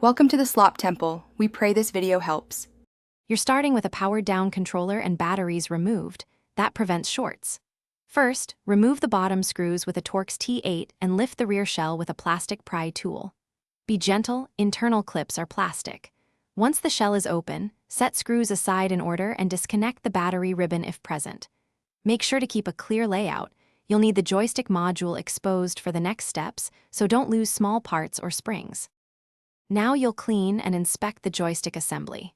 Welcome to the Slop Temple. We pray this video helps. You're starting with a powered-down controller and batteries removed. That prevents shorts. First, remove the bottom screws with a Torx T8 and lift the rear shell with a plastic pry tool. Be gentle, internal clips are plastic. Once the shell is open, set screws aside in order and disconnect the battery ribbon if present. Make sure to keep a clear layout. You'll need the joystick module exposed for the next steps, so don't lose small parts or springs. Now you'll clean and inspect the joystick assembly.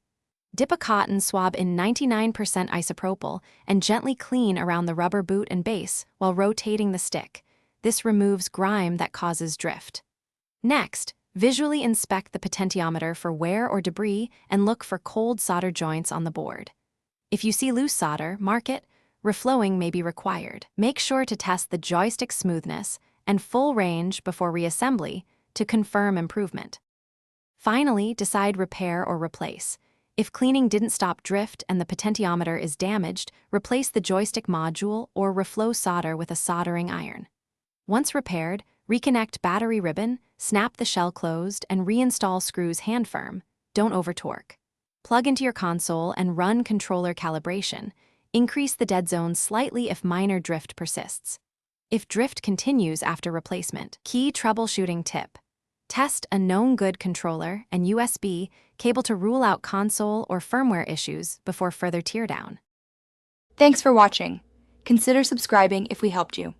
Dip a cotton swab in 99% isopropyl and gently clean around the rubber boot and base while rotating the stick. This removes grime that causes drift. Next, visually inspect the potentiometer for wear or debris and look for cold solder joints on the board. If you see loose solder, mark it. Reflowing may be required. Make sure to test the joystick smoothness and full range before reassembly to confirm improvement. Finally, decide repair or replace. If cleaning didn't stop drift and the potentiometer is damaged, replace the joystick module or reflow solder with a soldering iron. Once repaired, reconnect battery ribbon, snap the shell closed, and reinstall screws hand firm. Don't over-torque. Plug into your console and run controller calibration. Increase the dead zone slightly if minor drift persists. If drift continues after replacement, key troubleshooting tip. Test a known good controller and USB cable to rule out console or firmware issues before further teardown. Thanks for watching. Consider subscribing if we helped you.